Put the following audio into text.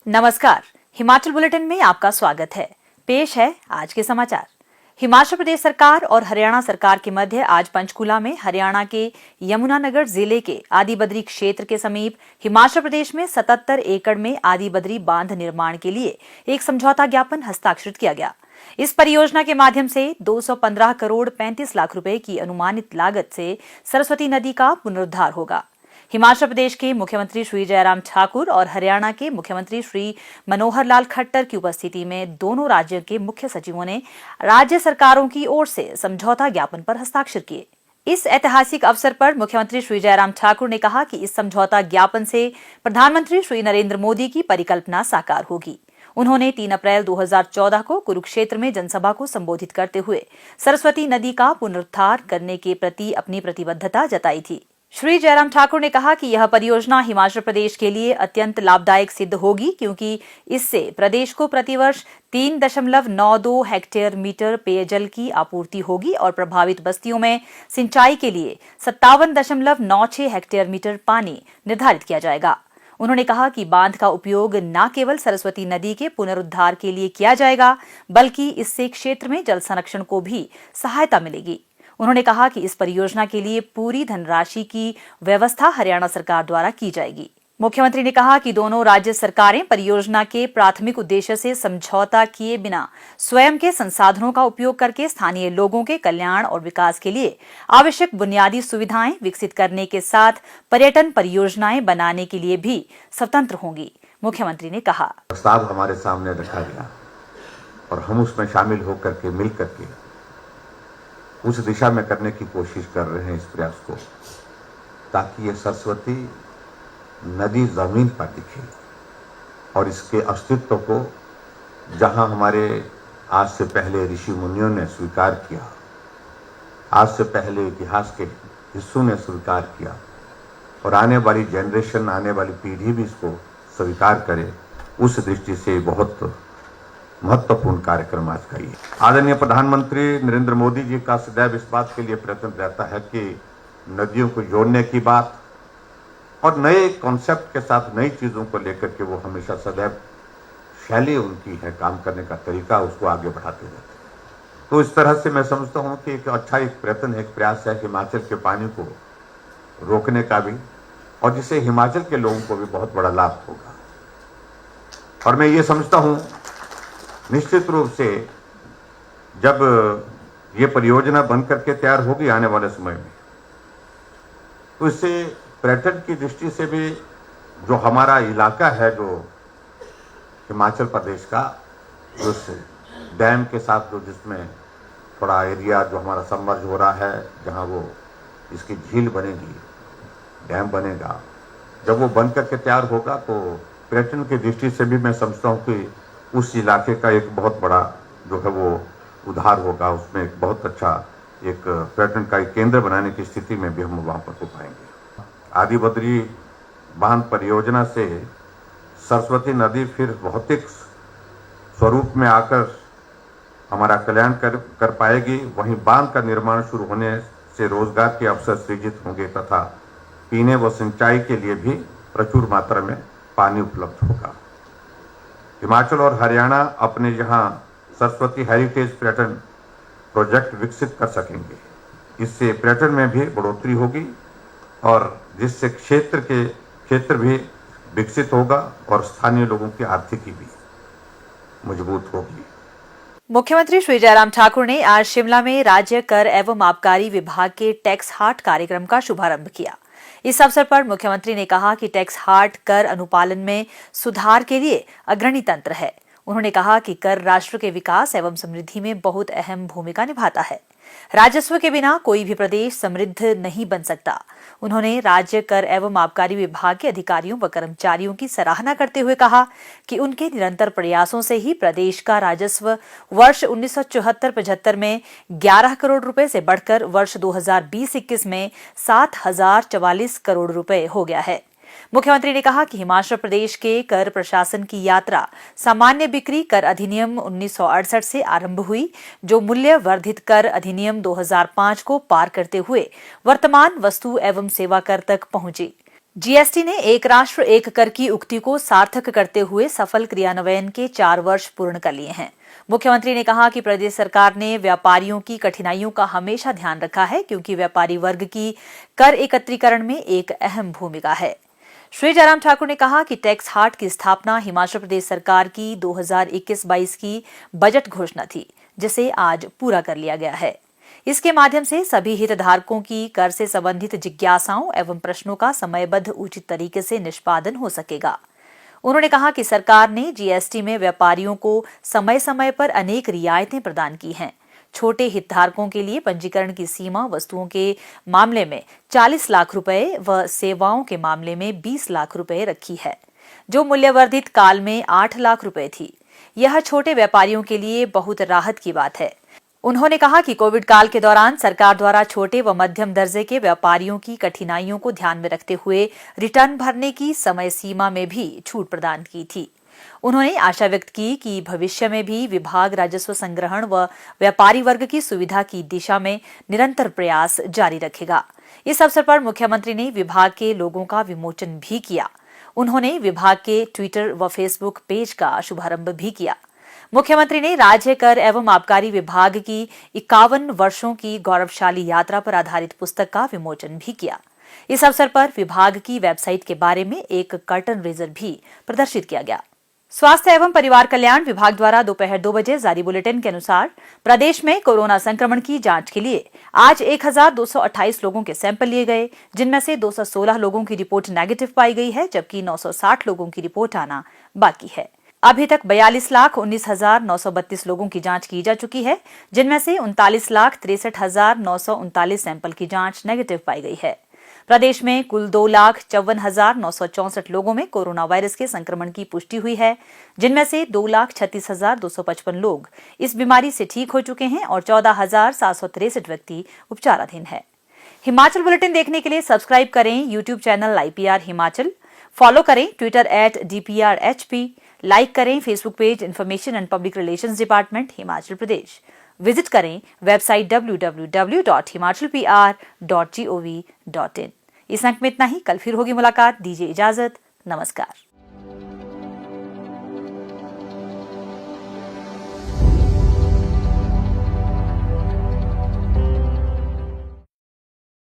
नमस्कार, हिमाचल बुलेटिन में आपका स्वागत है। पेश है आज के समाचार। हिमाचल प्रदेश सरकार और हरियाणा सरकार के मध्य आज पंचकूला में हरियाणा के यमुनानगर जिले के आदि बद्री क्षेत्र के समीप हिमाचल प्रदेश में 77 एकड़ में आदि बद्री बांध निर्माण के लिए एक समझौता ज्ञापन हस्ताक्षरित किया गया। इस परियोजना के माध्यम से 215 करोड़ 35 लाख रुपए की अनुमानित लागत से सरस्वती नदी का पुनरुद्धार होगा। हिमाचल प्रदेश के मुख्यमंत्री श्री जयराम ठाकुर और हरियाणा के मुख्यमंत्री श्री मनोहर लाल खट्टर की उपस्थिति में दोनों राज्यों के मुख्य सचिवों ने राज्य सरकारों की ओर से समझौता ज्ञापन पर हस्ताक्षर किए। इस ऐतिहासिक अवसर पर मुख्यमंत्री श्री जयराम ठाकुर ने कहा कि इस समझौता ज्ञापन से प्रधानमंत्री श्री नरेंद्र मोदी की परिकल्पना साकार होगी। उन्होंने 3 अप्रैल 2014 को कुरुक्षेत्र में जनसभा को संबोधित करते हुए सरस्वती नदी का पुनरुद्धार करने के प्रति अपनी प्रतिबद्धता जताई थी। श्री जयराम ठाकुर ने कहा कि यह परियोजना हिमाचल प्रदेश के लिए अत्यंत लाभदायक सिद्ध होगी, क्योंकि इससे प्रदेश को प्रतिवर्ष 3.92 हेक्टेयर मीटर पेयजल की आपूर्ति होगी और प्रभावित बस्तियों में सिंचाई के लिए 57.96 हेक्टेयर मीटर पानी निर्धारित किया जाएगा। उन्होंने कहा कि बांध का उपयोग न केवल सरस्वती नदी के पुनरुद्धार के लिए किया जाएगा, बल्कि इससे क्षेत्र में जल संरक्षण को भी सहायता मिलेगी। उन्होंने कहा कि इस परियोजना के लिए पूरी धनराशि की व्यवस्था हरियाणा सरकार द्वारा की जाएगी। मुख्यमंत्री ने कहा कि दोनों राज्य सरकारें परियोजना के प्राथमिक उद्देश्य से समझौता किए बिना स्वयं के संसाधनों का उपयोग करके स्थानीय लोगों के कल्याण और विकास के लिए आवश्यक बुनियादी सुविधाएं विकसित करने के साथ पर्यटन परियोजनाएं बनाने के लिए भी स्वतंत्र होंगी। मुख्यमंत्री ने कहा, प्रस्ताव हमारे सामने रखा गया और हम उसमें शामिल होकर के मिल करके उस दिशा में करने की कोशिश कर रहे हैं इस प्रयास को, ताकि ये सरस्वती नदी जमीन पर दिखे और इसके अस्तित्व को जहां हमारे आज से पहले ऋषि मुनियों ने स्वीकार किया, आज से पहले इतिहास के हिस्सों ने स्वीकार किया और आने वाली जनरेशन, आने वाली पीढ़ी भी इसको स्वीकार करे, उस दृष्टि से बहुत महत्वपूर्ण कार्यक्रम आज का ये। आदरणीय प्रधानमंत्री नरेंद्र मोदी जी का सदैव इस बात के लिए प्रयत्न रहता है कि नदियों को जोड़ने की बात और नए कॉन्सेप्ट के साथ नई चीज़ों को लेकर के वो हमेशा सदैव शैली उनकी है, काम करने का तरीका, उसको आगे बढ़ाते रहते हैं। तो इस तरह से मैं समझता हूँ कि एक अच्छा एक प्रयत्न, एक प्रयास है हिमाचल के पानी को रोकने का भी, और जिससे हिमाचल के लोगों को भी बहुत बड़ा लाभ होगा। और मैं ये समझता हूँ निश्चित रूप से जब ये परियोजना बन करके तैयार होगी आने वाले समय में, तो इससे पर्यटन की दृष्टि से भी जो हमारा इलाका है, जो हिमाचल प्रदेश का, जो डैम के साथ जो जिसमें थोड़ा एरिया जो हमारा सबमर्ज हो रहा है, जहाँ वो इसकी झील बनेगी, डैम बनेगा, जब वो बन करके तैयार होगा तो पर्यटन की दृष्टि से भी मैं समझता हूँ कि उस इलाके का एक बहुत बड़ा जो है वो उधार होगा, उसमें एक बहुत अच्छा एक पर्यटन का एक केंद्र बनाने की स्थिति में भी हम वहाँ पर हो पाएंगे। आदि बद्री बांध परियोजना से सरस्वती नदी फिर भौतिक स्वरूप में आकर हमारा कल्याण कर पाएगी। वहीं बांध का निर्माण शुरू होने से रोजगार के अवसर सृजित होंगे तथा पीने व सिंचाई के लिए भी प्रचुर मात्रा में पानी उपलब्ध होगा। हिमाचल और हरियाणा अपने यहाँ सरस्वती हेरिटेज पर्यटन प्रोजेक्ट विकसित कर सकेंगे। इससे पर्यटन में भी बढ़ोतरी होगी और जिससे क्षेत्र भी विकसित होगा और स्थानीय लोगों की आर्थिकी भी मजबूत होगी। मुख्यमंत्री श्री जयराम ठाकुर ने आज शिमला में राज्य कर एवं आबकारी विभाग के टैक्स हाट कार्यक्रम का शुभारंभ किया। इस अवसर पर मुख्यमंत्री ने कहा कि टैक्स हाट कर अनुपालन में सुधार के लिए अग्रणी तंत्र है। उन्होंने कहा कि कर राष्ट्र के विकास एवं समृद्धि में बहुत अहम भूमिका निभाता है। राजस्व के बिना कोई भी प्रदेश समृद्ध नहीं बन सकता। उन्होंने राज्य कर एवं आबकारी विभाग के अधिकारियों व कर्मचारियों की सराहना करते हुए कहा कि उनके निरंतर प्रयासों से ही प्रदेश का राजस्व वर्ष 1974-75 में 11 करोड़ रुपए से बढ़कर वर्ष 2020-21 में 7,044 करोड़ रुपए हो गया है। मुख्यमंत्री ने कहा कि हिमाचल प्रदेश के कर प्रशासन की यात्रा सामान्य बिक्री कर अधिनियम 1968 से आरंभ हुई, जो मूल्य वर्धित कर अधिनियम 2005 को पार करते हुए वर्तमान वस्तु एवं सेवा कर तक पहुंची। जीएसटी ने एक राष्ट्र एक कर की उक्ति को सार्थक करते हुए सफल क्रियान्वयन के 4 वर्ष पूर्ण कर लिए हैं। मुख्यमंत्री ने कहा कि प्रदेश सरकार ने व्यापारियों की कठिनाइयों का हमेशा ध्यान रखा है, क्योंकि व्यापारी वर्ग की कर एकत्रीकरण में एक अहम भूमिका है। श्री जयराम ठाकुर ने कहा कि टैक्स हाट की स्थापना हिमाचल प्रदेश सरकार की 2021-22 की बजट घोषणा थी, जिसे आज पूरा कर लिया गया है। इसके माध्यम से सभी हितधारकों की कर से संबंधित जिज्ञासाओं एवं प्रश्नों का समयबद्ध उचित तरीके से निष्पादन हो सकेगा। उन्होंने कहा कि सरकार ने जीएसटी में व्यापारियों को समय समय पर अनेक रियायतें प्रदान की हैं। छोटे हितधारकों के लिए पंजीकरण की सीमा वस्तुओं के मामले में 40 लाख रुपए व सेवाओं के मामले में 20 लाख रुपए रखी है, जो मूल्यवर्धित काल में 8 लाख रुपए थी। यह छोटे व्यापारियों के लिए बहुत राहत की बात है। उन्होंने कहा कि कोविड काल के दौरान सरकार द्वारा छोटे व मध्यम दर्जे के व्यापारियों की कठिनाइयों को ध्यान में रखते हुए रिटर्न भरने की समय सीमा में भी छूट प्रदान की थी। उन्होंने आशा व्यक्त की कि भविष्य में भी विभाग राजस्व संग्रहण व व्यापारी वर्ग की सुविधा की दिशा में निरंतर प्रयास जारी रखेगा। इस अवसर पर मुख्यमंत्री ने विभाग के लोगों का विमोचन भी किया। उन्होंने विभाग के ट्विटर व फेसबुक पेज का शुभारंभ भी किया। मुख्यमंत्री ने राज्य कर एवं आबकारी विभाग की 51 वर्षों की गौरवशाली यात्रा पर आधारित पुस्तक का विमोचन भी किया। इस अवसर पर विभाग की वेबसाइट के बारे में एक कर्टन रेजर भी प्रदर्शित किया गया। स्वास्थ्य एवं परिवार कल्याण विभाग द्वारा दोपहर 2 बजे जारी बुलेटिन के अनुसार प्रदेश में कोरोना संक्रमण की जांच के लिए आज 1228 लोगों के सैंपल लिए गए, जिनमें से 216 लोगों की रिपोर्ट नेगेटिव पाई गई है, जबकि 960 लोगों की रिपोर्ट आना बाकी है। अभी तक 42,19,932 लोगों की जांच की जा चुकी है, जिनमें से 39,63,939 सैंपल की जांच नेगेटिव पाई गई है। प्रदेश में कुल 2,54,964 लोगों में कोरोना वायरस के संक्रमण की पुष्टि हुई है, जिनमें से 2,36,255 लोग इस बीमारी से ठीक हो चुके हैं और 14,763 व्यक्ति उपचाराधीन है। हिमाचल बुलेटिन देखने के लिए सब्सक्राइब करें YouTube channel IPR Himachal, follow करें ट्विटर @DPRHP, लाइक करें Facebook page information and public relations department Himachal Pradesh, visit करें वेबसाइट www.himachalpr.gov.in। इस अंक में इतना ही। कल फिर होगी मुलाकात। दीजिए इजाजत। नमस्कार।